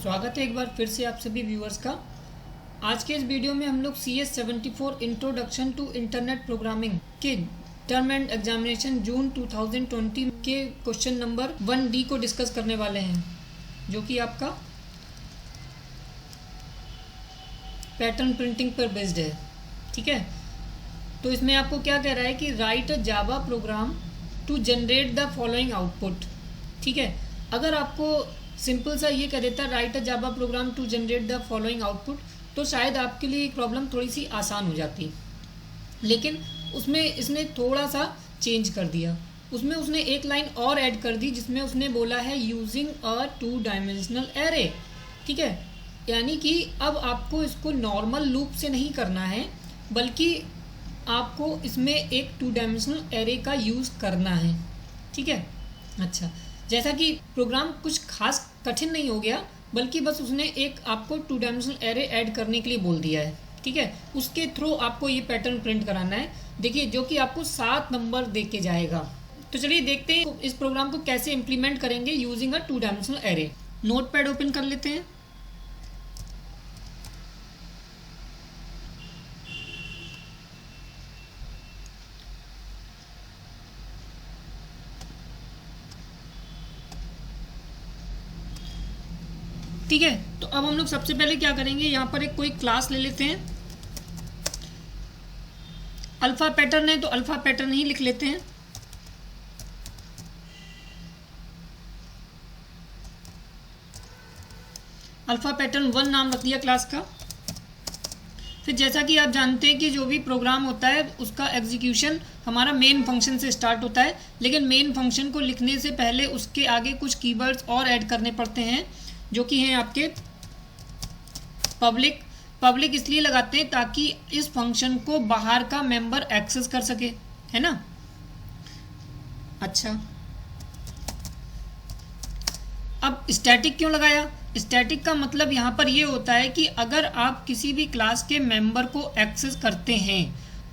स्वागत है एक बार फिर से आप सभी व्यूअर्स का। आज के इस वीडियो में हम लोग CS74 introduction to internet programming के टर्म एंड एग्जामिनेशन जून 2020 के क्वेश्चन नंबर 1D को डिस्कस करने वाले हैं, जो कि आपका पैटर्न प्रिंटिंग पर बेस्ड है। ठीक है, तो इसमें आपको क्या कह रहा है कि write a Java program to generate the following output. ठीक है, अगर आपको सिंपल सा ये कह देता write a Java program to generate the following output, तो शायद आपके लिए प्रॉब्लम थोड़ी सी आसान हो जाती, लेकिन उसमें इसने थोड़ा सा चेंज कर दिया। उसमें उसने एक लाइन और ऐड कर दी जिसमें उसने बोला है यूजिंग अ 2 डायमेंशनल एरे। ठीक है, यानी कि अब आपको इसको नॉर्मल लूप से नहीं करना है, बल्कि आपको इसमें एक 2 डायमेंशनल एरे का यूज़ करना है। ठीक है, अच्छा, जैसा कि प्रोग्राम कुछ खास कठिन नहीं हो गया, बल्कि बस उसने एक आपको 2 डायमेंशनल एरे ऐड करने के लिए बोल दिया है। ठीक है, उसके थ्रू आपको ये पैटर्न प्रिंट कराना है। देखिए, जो कि आपको 7 नंबर दे के जाएगा। तो चलिए देखते हैं इस प्रोग्राम को कैसे इम्प्लीमेंट करेंगे using a 2 dimensional array. Notepad open कर लेते हैं। ठीक है, तो अब हम लोग सबसे पहले क्या करेंगे, यहाँ पर एक कोई क्लास ले लेते हैं। अल्फा पैटर्न है तो अल्फा पैटर्न ही लिख लेते हैं। अल्फा पैटर्न 1 नाम रख दिया क्लास का। फिर जैसा कि आप जानते हैं कि जो भी प्रोग्राम होता है उसका एग्जीक्यूशन हमारा मेन फंक्शन से स्टार्ट होता है, लेकिन मेन फंक्शन को लिखने से पहले उसके आगे कुछ कीवर्ड्स और ऐड करने पड़ते हैं, जो कि हैं आपके पब्लिक इसलिए लगाते हैं ताकि इस फंक्शन को बाहर का मेंबर एक्सेस कर सके, है ना। अच्छा, अब स्टैटिक क्यों लगाया? स्टैटिक का मतलब यहाँ पर ये होता है कि अगर आप किसी भी क्लास के मेंबर को एक्सेस करते हैं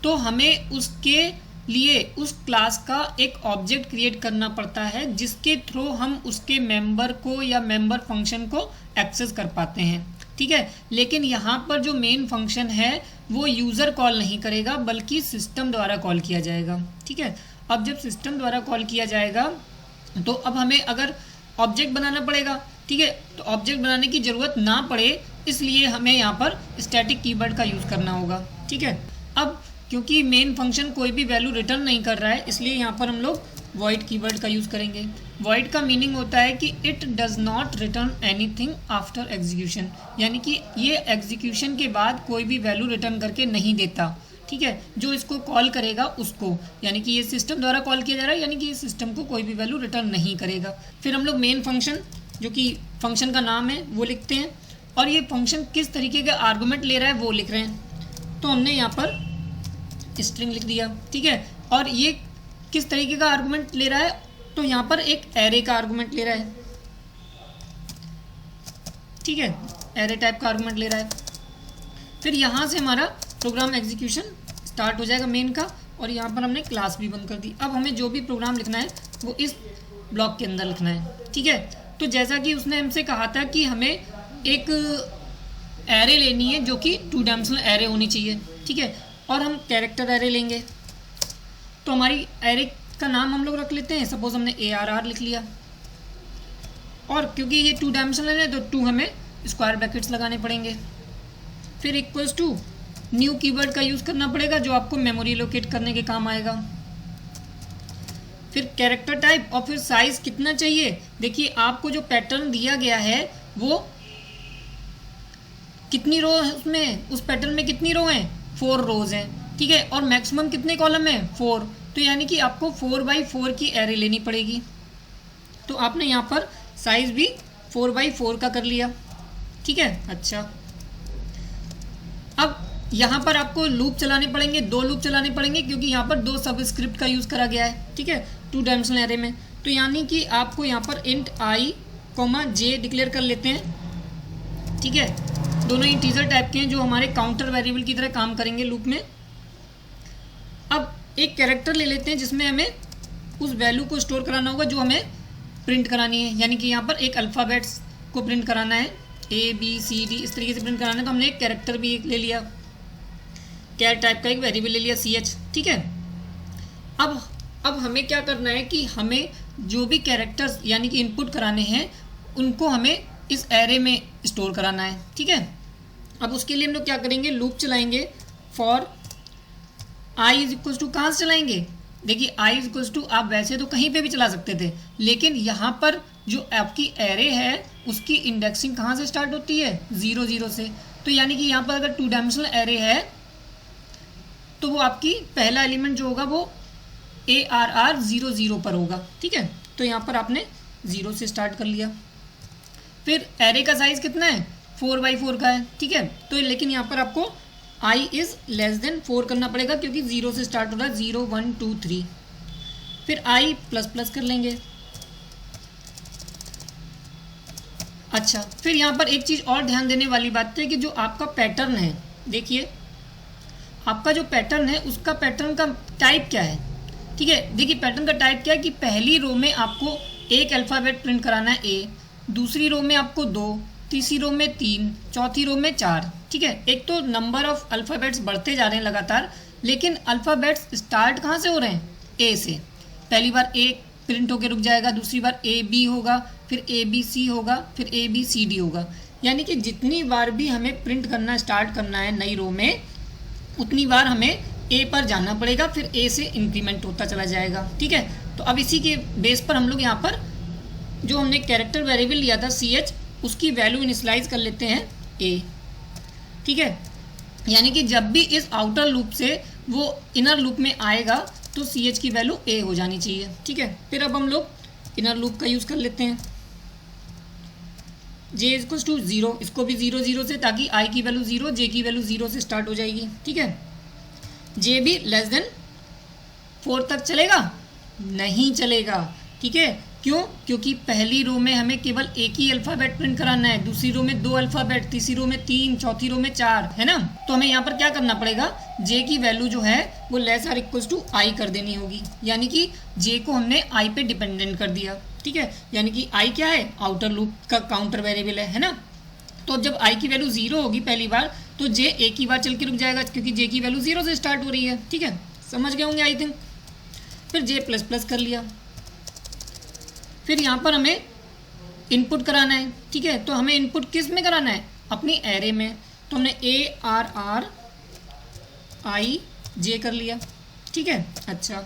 तो हमें उसके लिए उस क्लास का एक ऑब्जेक्ट क्रिएट करना पड़ता है, जिसके थ्रू हम उसके मेंबर को या मेंबर फंक्शन को एक्सेस कर पाते हैं। ठीक है, लेकिन यहाँ पर जो मेन फंक्शन है वो यूज़र कॉल नहीं करेगा, बल्कि सिस्टम द्वारा कॉल किया जाएगा। ठीक है, अब जब सिस्टम द्वारा कॉल किया जाएगा तो अब हमें अगर ऑब्जेक्ट बनाना पड़ेगा, ठीक है, तो ऑब्जेक्ट बनाने की ज़रूरत ना पड़े इसलिए हमें यहाँ पर स्टैटिक कीवर्ड का यूज़ करना होगा। ठीक है, अब क्योंकि मेन फंक्शन कोई भी वैल्यू रिटर्न नहीं कर रहा है, इसलिए यहाँ पर हम लोग वॉइड कीवर्ड का यूज़ करेंगे। वॉइड का मीनिंग होता है कि it does not return anything after execution, यानी कि ये एग्जीक्यूशन के बाद कोई भी वैल्यू रिटर्न करके नहीं देता। ठीक है, जो इसको कॉल करेगा उसको, यानी कि ये सिस्टम द्वारा कॉल किया जा रहा है, यानी कि ये सिस्टम को कोई भी वैल्यू रिटर्न नहीं करेगा। फिर हम लोग मेन फंक्शन, जो कि फंक्शन का नाम है, वो लिखते हैं, और ये फंक्शन किस तरीके का आर्गूमेंट ले रहा है वो लिख रहे हैं। तो हमने यहाँ पर स्ट्रिंग लिख दिया। ठीक है, और ये किस तरीके का आर्गुमेंट ले रहा है, तो यहाँ पर एक एरे का आर्गुमेंट ले रहा है। ठीक है, एरे टाइप का आर्गुमेंट ले रहा है। फिर यहाँ से हमारा प्रोग्राम एग्जीक्यूशन स्टार्ट हो जाएगा मेन का, और यहाँ पर हमने क्लास भी बंद कर दी। अब हमें जो भी प्रोग्राम लिखना है वो इस ब्लॉक के अंदर लिखना है। ठीक है, तो जैसा कि उसने हमसे कहा था कि हमें एक एरे लेनी है जो कि 2 डायमेंशनल एरे होनी चाहिए। ठीक है, और हम कैरेक्टर एरे लेंगे, तो हमारी एरे का नाम हम लोग रख लेते हैं। सपोज हमने ARR लिख लिया, और क्योंकि ये 2 डायमेंशनल है तो 2 हमें स्क्वायर ब्रैकेट्स लगाने पड़ेंगे। फिर इक्वल्स टू न्यू कीवर्ड का यूज़ करना पड़ेगा, जो आपको मेमोरी लोकेट करने के काम आएगा। फिर कैरेक्टर टाइप, और फिर साइज़ कितना चाहिए। देखिए, आपको जो पैटर्न दिया गया है वो कितनी रो है, उसमें उस पैटर्न में कितनी रो हैं, 4 रोज हैं। ठीक है, और मैक्सिमम कितने कॉलम हैं, 4, तो यानी कि आपको 4x4 की एरे लेनी पड़ेगी। तो आपने यहाँ पर साइज भी 4x4 का कर लिया। ठीक है, अच्छा, अब यहाँ पर आपको लूप चलाने पड़ेंगे, 2 लूप चलाने पड़ेंगे, क्योंकि यहाँ पर 2 सबस्क्रिप्ट का यूज़ करा गया है। ठीक है, 2 डायमेंशनल एरे में, तो यानी कि आपको यहाँ पर int i, j डिक्लेयर कर लेते हैं। ठीक है, दोनों इंटीजर टाइप के हैं जो हमारे काउंटर वेरिएबल की तरह काम करेंगे लूप में। अब एक कैरेक्टर ले लेते हैं जिसमें हमें उस वैल्यू को स्टोर कराना होगा जो हमें प्रिंट करानी है, यानी कि यहाँ पर एक अल्फ़ाबेट्स को प्रिंट कराना है। ABCD इस तरीके से प्रिंट कराना है, तो हमने एक कैरेक्टर भी एक ले लिया, कैर टाइप का एक वेरिएबल ले लिया CH। ठीक है, अब हमें क्या करना है कि हमें जो भी कैरेक्टर्स यानी कि इनपुट कराने हैं उनको हमें इस एरे में स्टोर कराना है। ठीक है, अब उसके लिए हम लोग क्या करेंगे, लूप चलाएंगे for i is equal to, कहाँ से चलाएंगे, देखिए i इज इक्वल टू आप वैसे तो कहीं पे भी चला सकते थे, लेकिन यहाँ पर जो आपकी एरे है उसकी इंडेक्सिंग कहाँ से स्टार्ट होती है, 0 0 से। तो यानी कि यहाँ पर अगर 2 डायमेंशनल एरे है तो वो आपकी पहला एलिमेंट जो होगा वो ARR 0 0 पर होगा। ठीक है, तो यहाँ पर आपने 0 से स्टार्ट कर लिया। फिर एरे का साइज कितना है, 4x4 का है। ठीक है, तो लेकिन यहाँ पर आपको i इज़ लेस देन 4 करना पड़ेगा क्योंकि 0 से स्टार्ट हो रहा है, 0 1 2 3। फिर i प्लस प्लस कर लेंगे। अच्छा, फिर यहाँ पर एक चीज़ और ध्यान देने वाली बात है कि जो आपका पैटर्न है, देखिए आपका जो पैटर्न है उसका पैटर्न का टाइप क्या है। ठीक है, देखिए पैटर्न का टाइप क्या है कि पहली रो में आपको एक अल्फ़ाबेट प्रिंट कराना है A, दूसरी रो में आपको 2, तीसरी रो में 3, चौथी रो में 4। ठीक है, एक तो नंबर ऑफ अल्फ़ाबेट्स बढ़ते जा रहे हैं लगातार, लेकिन अल्फ़ाबेट्स स्टार्ट कहाँ से हो रहे हैं, A से। पहली बार A प्रिंट होकर रुक जाएगा, दूसरी बार AB होगा, फिर ABC होगा, फिर ABCD होगा। यानी कि जितनी बार भी हमें प्रिंट करना स्टार्ट करना है नई रो में, उतनी बार हमें A पर जाना पड़ेगा, फिर A से इंक्रीमेंट होता चला जाएगा। ठीक है, तो अब इसी के बेस पर हम लोग यहाँ पर जो हमने कैरेक्टर वेरिएबल लिया था CH, उसकी वैल्यू इनिशियलाइज कर लेते हैं A। ठीक है, यानी कि जब भी इस आउटर लूप से वो इनर लूप में आएगा तो CH की वैल्यू A हो जानी चाहिए। ठीक है, फिर अब हम लोग इनर लूप का यूज़ कर लेते हैं, J इक्वल्स टू 0, इसको भी 0 0 से, ताकि I की वैल्यू 0, J की वैल्यू 0 से स्टार्ट हो जाएगी। ठीक है, J भी लेस देन 4 तक चलेगा, नहीं चलेगा। ठीक है, क्यों, क्योंकि पहली रो में हमें केवल एक ही अल्फ़ाबेट प्रिंट कराना है, दूसरी रो में 2 अल्फ़ाबेट, तीसरी रो में 3, चौथी रो में 4, है ना। तो हमें यहाँ पर क्या करना पड़ेगा, J की वैल्यू जो है वो less or equals to I कर देनी होगी, यानी कि J को हमने I पे डिपेंडेंट कर दिया। ठीक है, यानी कि I क्या है, आउटर लूप का काउंटर वेरिएबल है ना। तो जब I की वैल्यू 0 होगी पहली बार, तो J एक ही बार चल के रुक जाएगा क्योंकि J की वैल्यू 0 से स्टार्ट हो रही है। ठीक है, समझ गए होंगे आई थिंक। फिर J प्लस प्लस कर लिया। फिर यहाँ पर हमें इनपुट कराना है। ठीक है, तो हमें इनपुट किस में कराना है, अपनी एरे में। तो हमने ARR IJ कर लिया। ठीक है, अच्छा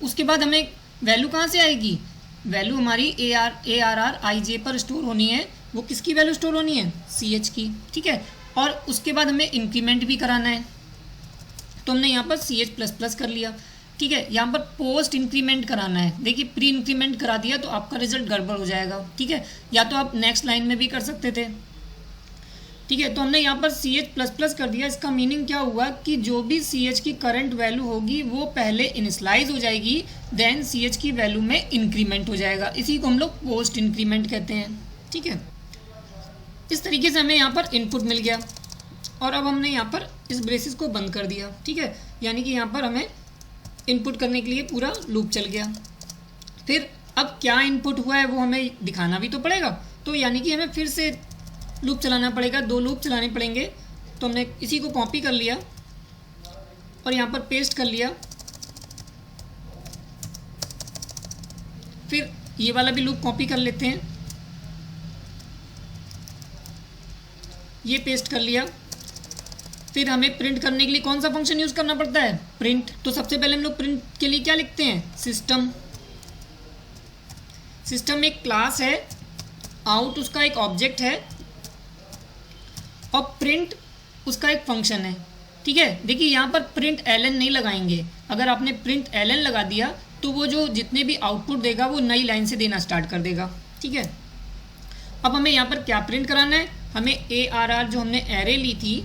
उसके बाद हमें वैल्यू कहाँ से आएगी, वैल्यू हमारी ARR IJ पर स्टोर होनी है। वो किसकी वैल्यू स्टोर होनी है, CH की। ठीक है, और उसके बाद हमें इंक्रीमेंट भी कराना है, तो हमने यहाँ पर CH प्लस प्लस कर लिया। ठीक है, यहाँ पर पोस्ट इंक्रीमेंट कराना है। देखिए प्री इंक्रीमेंट करा दिया तो आपका रिजल्ट गड़बड़ हो जाएगा। ठीक है, या तो आप नेक्स्ट लाइन में भी कर सकते थे। ठीक है, तो हमने यहाँ पर CH प्लस प्लस कर दिया। इसका मीनिंग क्या हुआ कि जो भी CH की करंट वैल्यू होगी वो पहले इनिशियलाइज हो जाएगी, देन CH की वैल्यू में इंक्रीमेंट हो जाएगा। इसी को हम लोग पोस्ट इंक्रीमेंट कहते हैं। ठीक है, इस तरीके से हमें यहाँ पर इनपुट मिल गया और अब हमने यहाँ पर इस ब्रेसिस को बंद कर दिया। ठीक है, यानी कि यहाँ पर हमें इनपुट करने के लिए पूरा लूप चल गया। फिर अब क्या इनपुट हुआ है वो हमें दिखाना भी तो पड़ेगा, तो यानी कि हमें फिर से लूप चलाना पड़ेगा, 2 लूप चलाने पड़ेंगे। तो हमने इसी को कॉपी कर लिया और यहाँ पर पेस्ट कर लिया। फिर ये वाला भी लूप कॉपी कर लेते हैं, ये पेस्ट कर लिया। फिर हमें प्रिंट करने के लिए कौन सा फंक्शन यूज़ करना पड़ता है, प्रिंट। तो सबसे पहले हम लोग प्रिंट के लिए क्या लिखते हैं, सिस्टम। सिस्टम एक क्लास है, आउट उसका एक ऑब्जेक्ट है और प्रिंट उसका एक फंक्शन है। ठीक है, देखिए यहाँ पर प्रिंट ln नहीं लगाएंगे। अगर आपने प्रिंट ln लगा दिया तो वो जो जितने भी आउटपुट देगा वो नई लाइन से देना स्टार्ट कर देगा। ठीक है, अब हमें यहाँ पर क्या प्रिंट कराना है, हमें ARR जो हमने एरे ली थी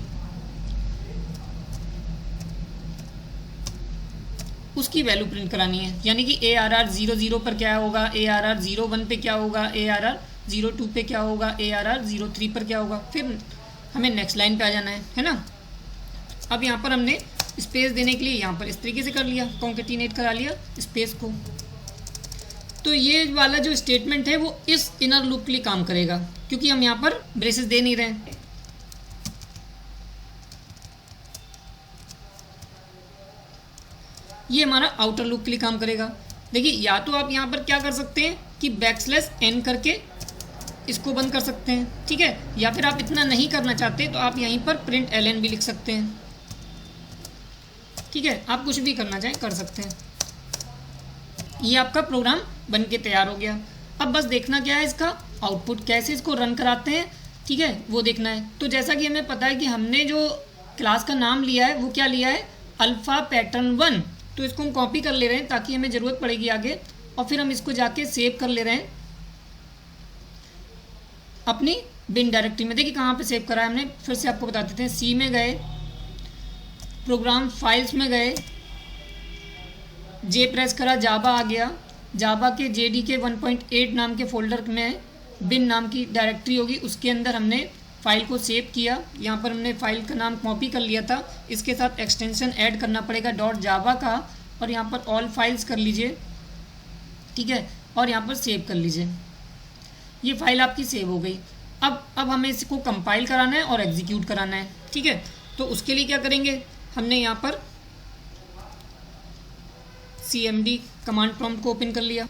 उसकी वैल्यू प्रिंट करानी है। यानी कि ARR 0 0 पर क्या होगा, ARR 0 1 पे क्या होगा, ARR 0 2 पे क्या होगा, ARR 0 3 पर क्या होगा। फिर हमें नेक्स्ट लाइन पे आ जाना है ना। अब यहाँ पर हमने स्पेस देने के लिए यहाँ पर इस तरीके से कर लिया, कॉन्केटिनेट करा लिया स्पेस को। तो ये वाला जो स्टेटमेंट है वो इस इनर लूप के लिए काम करेगा, क्योंकि हम यहाँ पर ब्रेसेस दे नहीं रहे हैं। ये हमारा आउटर लूप के लिए काम करेगा। देखिए, या तो आप यहाँ पर क्या कर सकते हैं कि बैकस्लैश एन करके इसको बंद कर सकते हैं, ठीक है, या फिर आप इतना नहीं करना चाहते तो आप यहीं पर प्रिंट एल एन भी लिख सकते हैं, ठीक है, आप कुछ भी करना चाहें कर सकते हैं। ये आपका प्रोग्राम बन के तैयार हो गया। अब बस देखना क्या है, इसका आउटपुट कैसे इसको रन कराते हैं, ठीक है, वो देखना है। तो जैसा कि हमें पता है कि हमने जो क्लास का नाम लिया है वो क्या लिया है, अल्फ़ा पैटर्न 1। तो इसको हम कॉपी कर ले रहे हैं ताकि हमें ज़रूरत पड़ेगी आगे, और फिर हम इसको जाके सेव कर ले रहे हैं अपनी बिन डायरेक्टरी में। देखिए कहाँ पे सेव करा है हमने, फिर से आपको बता देते हैं। सी में गए, प्रोग्राम फाइल्स में गए, जे प्रेस करा, जावा आ गया, जावा के JDK 1.8 नाम के फोल्डर में बिन नाम की डायरेक्टरी होगी, उसके अंदर हमने फाइल को सेव किया। यहाँ पर हमने फाइल का नाम कॉपी कर लिया था, इसके साथ एक्सटेंशन ऐड करना पड़ेगा .java का, और यहाँ पर ऑल फाइल्स कर लीजिए, ठीक है, और यहाँ पर सेव कर लीजिए। ये फाइल आपकी सेव हो गई। अब हमें इसको कंपाइल कराना है और एग्जीक्यूट कराना है, ठीक है। तो उसके लिए क्या करेंगे, हमने यहाँ पर CMD कमांड प्रॉम्प्ट को ओपन कर लिया,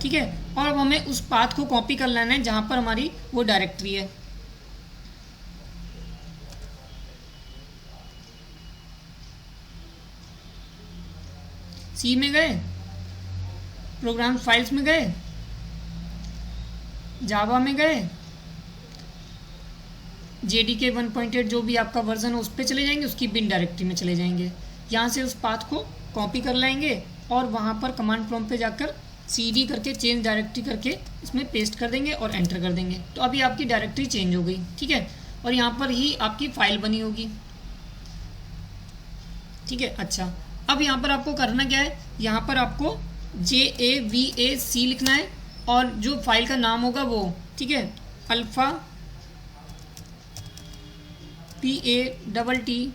ठीक है, और अब हमें उस पाथ को कॉपी कर लेना है जहाँ पर हमारी वो डायरेक्टरी है। सी में गए, प्रोग्राम फाइल्स में गए, जावा में गए, JDK 1.8 जो भी आपका वर्जन है उस पर चले जाएंगे, उसकी बिन डायरेक्टरी में चले जाएंगे। यहाँ से उस पाथ को कॉपी कर लेंगे और वहाँ पर कमांड प्रॉम्प्ट पे जाकर CD करके चेंज डायरेक्टरी करके इसमें पेस्ट कर देंगे और एंटर कर देंगे। तो अभी आपकी डायरेक्टरी चेंज हो गई, ठीक है, और यहाँ पर ही आपकी फाइल बनी होगी, ठीक है। अच्छा, अब यहाँ पर आपको करना क्या है, यहाँ पर आपको JAVAC लिखना है और जो फाइल का नाम होगा वो, ठीक है, अल्फ़ा PATTERN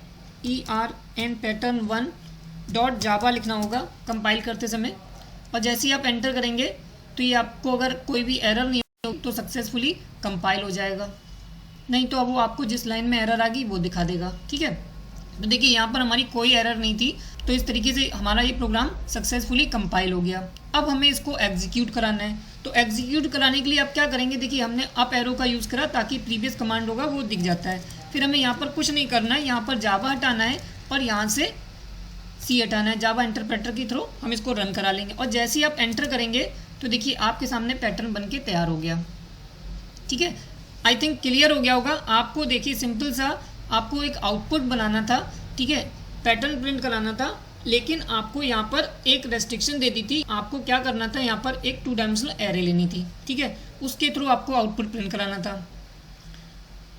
पैटर्न 1.java लिखना होगा कंपाइल करते समय। और जैसे ही आप एंटर करेंगे तो ये आपको अगर कोई भी एरर नहीं हो तो सक्सेसफुली कंपाइल हो जाएगा, नहीं तो अब वो आपको जिस लाइन में एरर आ गई वो दिखा देगा, ठीक है। तो देखिए यहाँ पर हमारी कोई एरर नहीं थी, तो इस तरीके से हमारा ये प्रोग्राम सक्सेसफुली कंपाइल हो गया। अब हमें इसको एग्जीक्यूट कराना है, तो एग्जीक्यूट कराने के लिए आप क्या करेंगे, देखिए हमने अप एरो का यूज़ करा ताकि प्रीवियस कमांड होगा वो दिख जाता है। फिर हमें यहाँ पर कुछ नहीं करना है, यहाँ पर जावा हटाना है और यहाँ से सी हटाना है। जावा इंटरप्रेटर के थ्रू हम इसको रन करा लेंगे, और जैसे ही आप एंटर करेंगे तो देखिए आपके सामने पैटर्न बन के तैयार हो गया, ठीक है। आई थिंक क्लियर हो गया होगा आपको। देखिए सिंपल सा आपको एक आउटपुट बनाना था, ठीक है, पैटर्न प्रिंट कराना था, लेकिन आपको यहाँ पर एक रेस्ट्रिक्शन दे दी थी। आपको क्या करना था, यहाँ पर एक 2 डायमेंशनल एरे लेनी थी, ठीक है, उसके थ्रू आपको आउटपुट प्रिंट कराना था।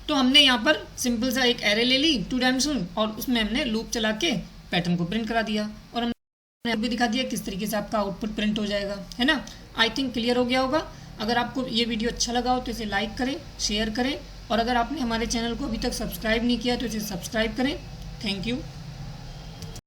तो हमने यहाँ पर सिंपल सा एक एरे ले ली 2 डायमेंशनल, और उसमें हमने लूप चला के पैटर्न को प्रिंट करा दिया, और हमने भी दिखा दिया किस तरीके से आपका आउटपुट प्रिंट हो जाएगा, है ना। आई थिंक क्लियर हो गया होगा। अगर आपको ये वीडियो अच्छा लगा हो तो इसे लाइक करें, शेयर करें, और अगर आपने हमारे चैनल को अभी तक सब्सक्राइब नहीं किया तो इसे सब्सक्राइब करें। Thank you.